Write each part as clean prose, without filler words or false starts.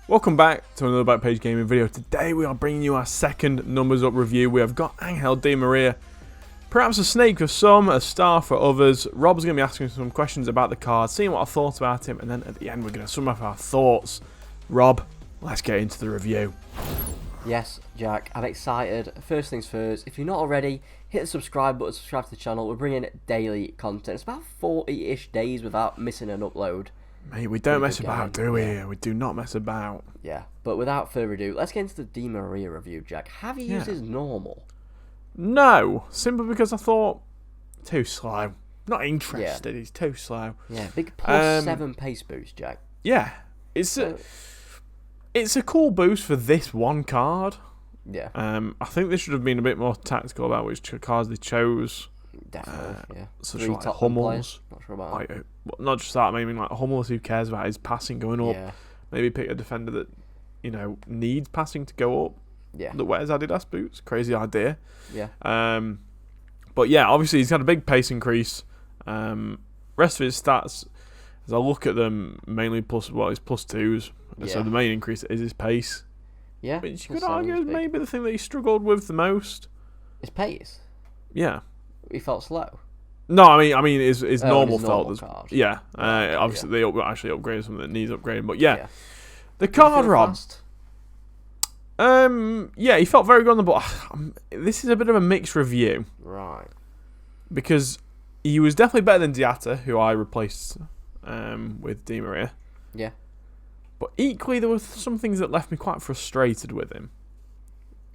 Welcome back to another Backpage Gaming video. Today we are bringing you our second Numbers Up review. We have got Untitled Di Maria, perhaps a snake for some, a star for others. Rob's going to be asking some questions about the card, seeing what I thought about him, and then at the end we're going to sum up our thoughts. Rob, let's get into the review. Yes, Jack, I'm excited. First things first, if you're not already, hit the subscribe button, subscribe to the channel. We're bringing daily content. It's about 40-ish days without missing an upload. Mate, we don't mess about, do we? Yeah. We do not mess about. Yeah, but without further ado, let's get into the Di Maria review, Jack. Have you used his normal? No, simply because I thought, too slow. Not interested, he's too slow. Yeah, big +7 pace boost, Jack. Yeah, it's a cool boost for this one card. Yeah. I think they should have been a bit more tactical about which cards they chose. Definitely, yeah. Such like Hummels. Not sure about that. Not just that, maybe like Hummels, who cares about his passing going up. Yeah. Maybe pick a defender that, you know, needs passing to go up. Yeah. That wears Adidas boots. Crazy idea. Yeah. But yeah, obviously he's got a big pace increase. Rest of his stats, as I look at them, mainly plus +2s. Yeah. So the main increase is his pace. Yeah. Which you could argue is maybe the thing that he struggled with the most. His pace? Yeah. He felt slow. No, I mean, his normal felt. Yeah. Obviously they actually upgraded something that needs upgrading, but yeah. The card, Rob. Yeah, he felt very good on the ball. This is a bit of a mixed review. Right. Because he was definitely better than Diatta, who I replaced with Di Maria. Yeah. But equally, there were some things that left me quite frustrated with him.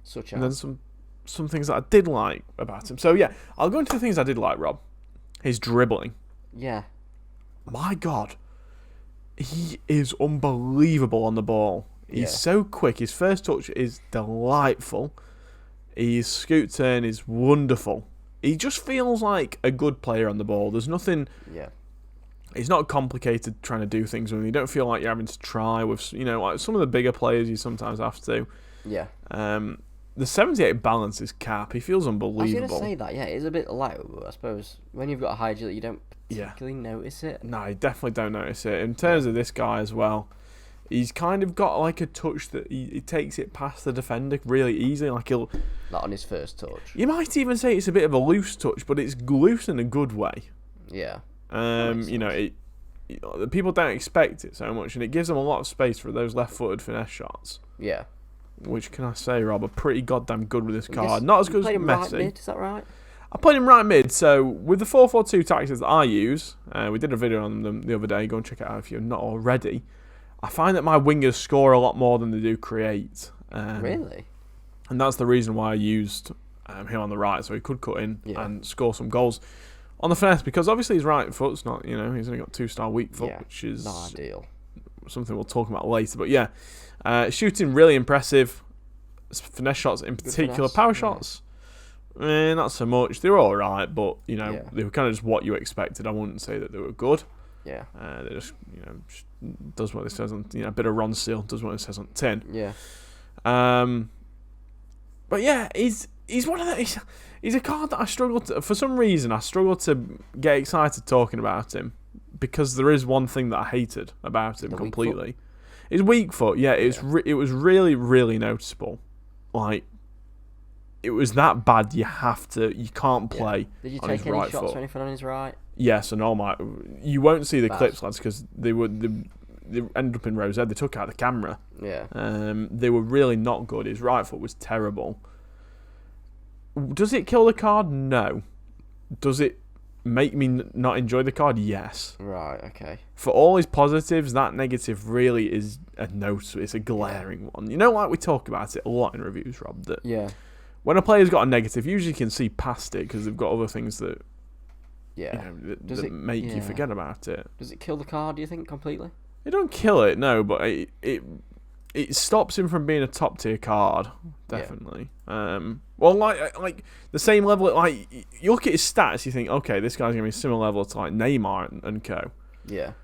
Such as? And then some things that I did like about him. So yeah, I'll go into the things I did like, Rob. His dribbling. Yeah. My God. He is unbelievable on the ball. He's so quick. His first touch is delightful. His scoot turn is wonderful. He just feels like a good player on the ball. There's nothing... Yeah. It's not complicated trying to do things with him. You don't feel like you're having to try with, you know, like some of the bigger players you sometimes have to. Yeah. The 78 balance is cap. He feels unbelievable. I was going to say that, yeah, it is a bit low, but I suppose when you've got a high agility, you don't particularly notice it. No, you definitely don't notice it. In terms of this guy as well, he's kind of got like a touch that he takes it past the defender really easily. Like he'll... Not on his first touch. You might even say it's a bit of a loose touch, but it's loose in a good way. Yeah. You know, people don't expect it so much, and it gives them a lot of space for those left-footed finesse shots. Yeah. Which, can I say, Rob, are pretty goddamn good with this card. Not as good as Messi. Right mid, is that right? I played him right mid, so with the 4-4-2 tactics that I use, we did a video on them the other day, go and check it out if you're not already, I find that my wingers score a lot more than they do create. Really? And that's the reason why I used him on the right, so he could cut in and score some goals. On the finesse, because obviously his right foot's not, you know, he's only got 2-star weak foot, which is not ideal. Something we'll talk about later. But yeah, shooting really impressive. Finesse shots in particular. Power shots, not so much. They were all right, but you know, they were kind of just what you expected. I wouldn't say that they were good. Yeah. They just, you know, does what it says on, you know, a bit of Ron Seal does what it says on the tin. Yeah. But yeah, he's one of the. He's a card that I struggled to, for some reason, I struggled to get excited talking about him because there is one thing that I hated about him completely. His weak foot, it was really, really noticeable. Like, it was that bad. You can't play. Did you on take his any right shots foot. or anything on his right? Yes, and all my. You won't see the clips, lads, because they ended up in Rose Ed. They took out the camera. Yeah. They were really not good. His right foot was terrible. Does it kill the card? No. Does it make me not enjoy the card? Yes. Right, okay. For all his positives, that negative really is a note. It's a glaring one. You know, like we talk about it a lot in reviews, Rob, that when a player's got a negative, you usually can see past it because they've got other things that, you know, that make you forget about it. Does it kill the card, do you think, completely? It don't kill it, no, but it stops him from being a top tier card, definitely. Well, like the same level. Like you look at his stats, you think, okay, this guy's gonna be a similar level to like Neymar and co. Yeah.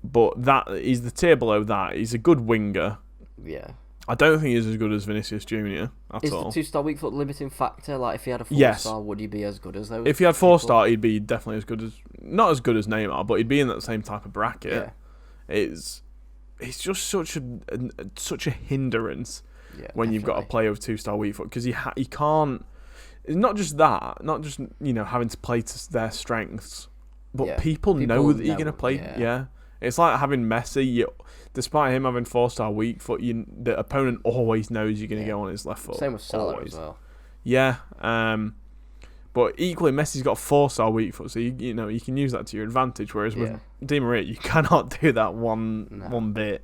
But he's the tier below that. He's a good winger. Yeah. I don't think he's as good as Vinicius Junior at all. Is the 2-star weak foot limiting factor? Like if he had a 4-star, would he be as good as those? If he had 4-star, he'd be definitely as good as, not as good as Neymar, but he'd be in that same type of bracket. Yeah. it's just such a hindrance when you've got a player with 2-star weak foot, because he can't. It's not just that, not just having to play to their strengths, but people know that you're going to play. Yeah. It's like having Messi. Despite him having 4-star weak foot, the opponent always knows you're going to go on his left foot. Same with Salah as well. Yeah. But equally, Messi's got 4-star weak foot, so you can use that to your advantage. Whereas with Di Maria, you cannot do that one bit.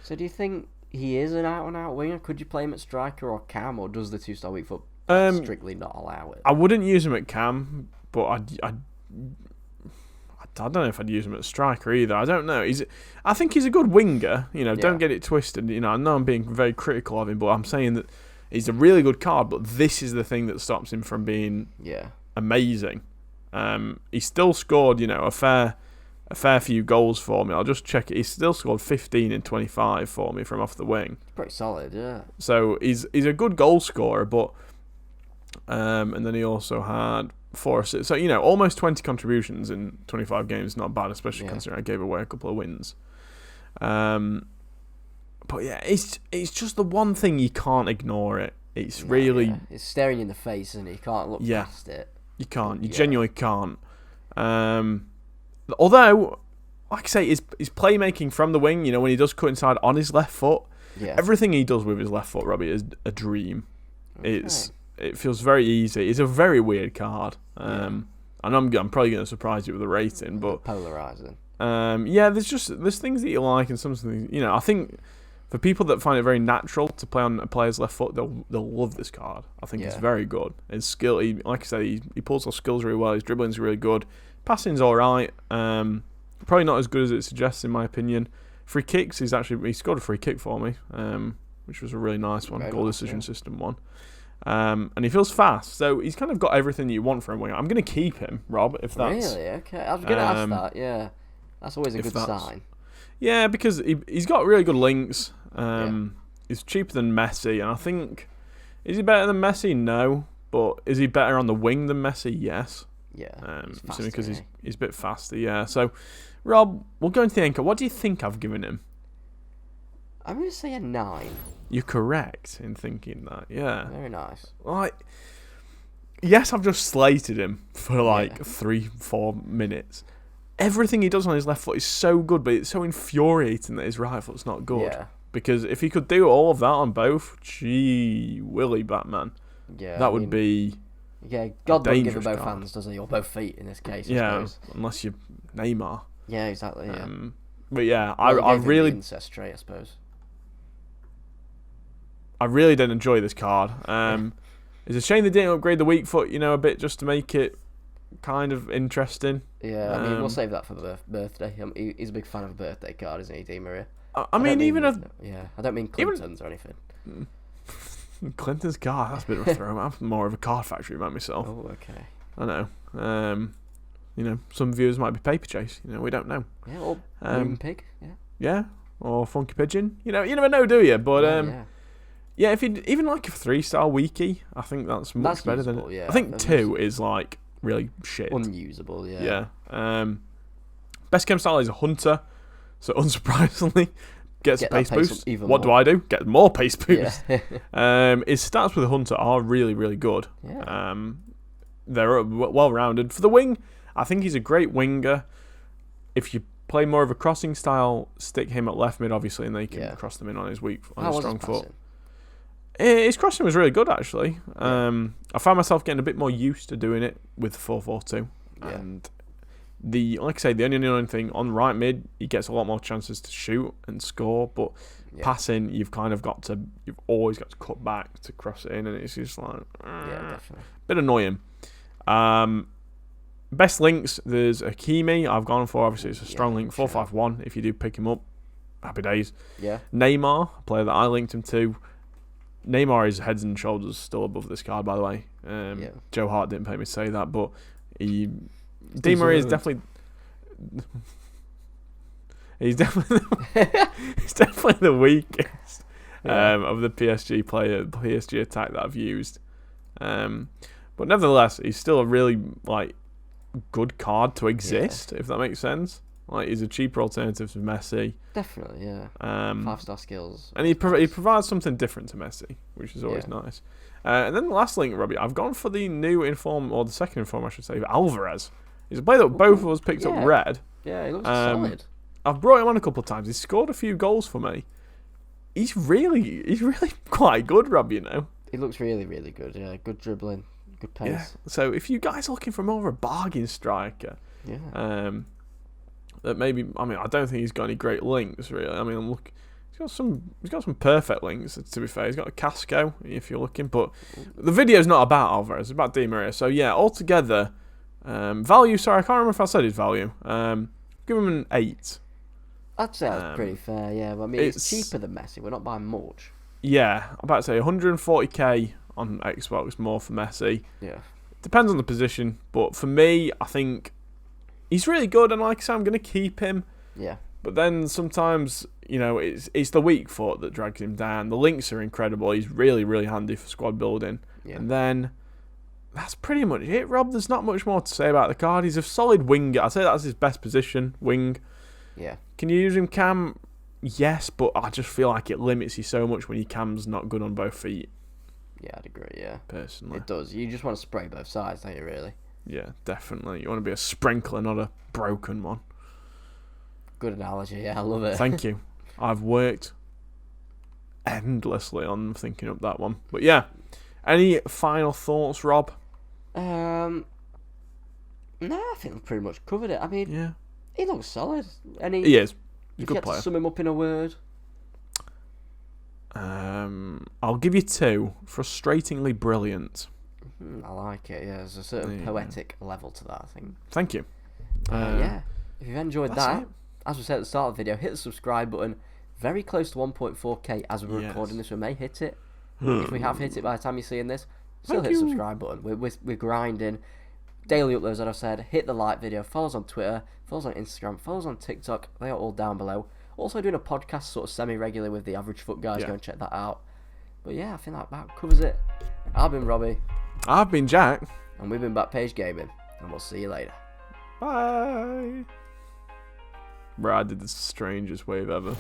So do you think he is an out-and-out winger? Could you play him at striker or cam, or does the 2-star weak foot strictly not allow it? I wouldn't use him at cam, but I don't know if I'd use him at striker either. I don't know. I think he's a good winger. Don't get it twisted. I know I'm being very critical of him, but I'm saying that he's a really good card. But this is the thing that stops him from being amazing. He still scored, a fair few goals for me. I'll just check it. He still scored 15 in 25 for me from off the wing. Pretty solid, yeah. So he's a good goal scorer, but and then he also had 4 assists. So, almost 20 contributions in 25 games, not bad, especially considering I gave away a couple of wins. But yeah, it's just the one thing you can't ignore it. It's really... Yeah. It's staring you in the face, and you can't look past it. You can't. You genuinely can't. Although, like I say, his playmaking from the wing, when he does cut inside on his left foot, everything he does with his left foot, Robbie, is a dream. Okay. It feels very easy. It's a very weird card. And I'm probably going to surprise you with a rating, but polarizing. There's things that you like, and some things. I think for people that find it very natural to play on a player's left foot, they'll love this card. I think it's very good. His skill, like I said, he pulls off skills really well. His dribbling's really good. Passing's all right. Probably not as good as it suggests, in my opinion. Free kicks, he scored a free kick for me, which was a really nice one, goal decision system one. And he feels fast, so he's kind of got everything that you want from a winger. I'm going to keep him, Rob, if that's... Really? Okay. I was going to ask that, yeah. That's always a good sign. Yeah, because he's got really good links. He's cheaper than Messi, and I think... Is he better than Messi? No. But is he better on the wing than Messi? Yes. Yeah. Because he's a bit faster, yeah. So, Rob, we'll go into the anchor. What do you think I've given him? I'm going to say a 9. You're correct in thinking that, yeah. Very nice. Yes, I've just slated him for 3-4 minutes. Everything he does on his left foot is so good, but it's so infuriating that his right foot's not good. Yeah. Because if he could do all of that on both, gee willy, Batman. Yeah. That would be... Yeah, God don't give both hands, does he? Or both feet in this case, I suppose. Unless you're Neymar. Yeah, exactly, yeah. But yeah, I really... incest trait, I suppose. I really didn't enjoy this card. It's a shame they didn't upgrade the weak foot, a bit, just to make it kind of interesting. Yeah, I mean, we'll save that for the birthday. He's a big fan of a birthday card, isn't he, Di Maria? I mean, I don't mean Clinton's or anything. Clinton's card, that's a bit of a throw. I'm more of a card factory man myself. Oh, okay. I know. Some viewers might be paper chase. We don't know. Yeah, or Moon Pig. Yeah. Yeah, or Funky Pigeon. You never know, do you? But yeah, if you even like a 3-star weakie, I think that's much better usable, than. Yeah, I think 2 is like really shit. Unusable, yeah. Yeah. Best chem style is a hunter, so unsurprisingly gets a pace boost. What do I do? Get more pace boost. Yeah. His stats with a hunter are really, really good. Yeah. They're well rounded. For the wing, I think he's a great winger. If you play more of a crossing style, stick him at left mid, obviously, and then you can cross them in on his strong foot. His crossing was really good, actually. I found myself getting a bit more used to doing it with 4-4-2. Yeah. And like I say, the only thing on right mid, he gets a lot more chances to shoot and score, but passing, you've always got to cut back to cross it in, and it's just like definitely. Bit annoying. Best links, there's Hakimi. I've gone for, obviously, it's a strong link, 4-5-1. If you do pick him up, happy days. Yeah. Neymar, a player that I linked him to. Neymar is heads and shoulders still above this card, by the way. Joe Hart didn't pay me to say that, but Di Maria is definitely... he's definitely the weakest of the PSG attack that I've used. But nevertheless, he's still a really good card to exist, if that makes sense. Like, he's a cheaper alternative to Messi. Definitely, yeah. 5-star skills. And he provides something different to Messi, which is always nice. And then the last link, Robbie, I've gone for the new inform, or the second inform, I should say, Alvarez. He's a player that both of us picked up red. Yeah, he looks solid. I've brought him on a couple of times. He's scored a few goals for me. He's really quite good, Rob, you know. He looks really, really good, yeah. Good dribbling, good pace. Yeah. So if you guys are looking for more of a bargain striker, that maybe, I mean, I don't think he's got any great links, really. I mean, look, he's got some perfect links, to be fair. He's got a Casco, if you're looking, but the video's not about Alvarez, it's about Di Maria. So yeah, altogether, value, sorry, I can't remember if I said his value. Give him an 8. I'd say that's pretty fair, yeah. But I mean, it's cheaper than Messi. We're not buying much. Yeah, I'm about to say 140k on Xbox, more for Messi. Yeah. Depends on the position, but for me, I think he's really good, and like I said, I'm going to keep him. Yeah. But then sometimes, you know, it's the weak foot that drags him down. The links are incredible. He's really, really handy for squad building. Yeah. And then that's pretty much it, Rob. There's not much more to say about the card. He's a solid winger. I'd say that's his best position, wing. Yeah. Can you use him cam? Yes, but I just feel like it limits you so much when your cam's not good on both feet. Yeah, I'd agree, yeah. Personally. It does. You just want to spray both sides, don't you, really? Yeah, definitely. You want to be a sprinkler, not a broken one. Good analogy, yeah, I love it. Thank you. I've worked endlessly on thinking up that one. But yeah, any final thoughts, Rob? No, I think we've pretty much covered it. I mean, he looks solid. He is. He's a good player. To sum him up in a word. I'll give you 2. Frustratingly brilliant. I like it, yeah. There's a certain poetic level to that, I think. Thank you. Yeah, if you've enjoyed that, as we said at the start of the video, hit the subscribe button. Very close to 1.4k as we're recording this. We may hit it. If we have hit it by the time you're seeing this, still hit the subscribe button. We're grinding. Daily uploads, that I've said. Hit the like video. Follow us on Twitter. Follow us on Instagram. Follow us on TikTok. They are all down below. Also doing a podcast sort of semi-regular with the Average Foot guys. Go and check that out. But yeah, I think that about covers it. I've been Robbie. I've been Jack. And we've been Backpage Gaming. And we'll see you later. Bye. Bro, I did the strangest wave ever.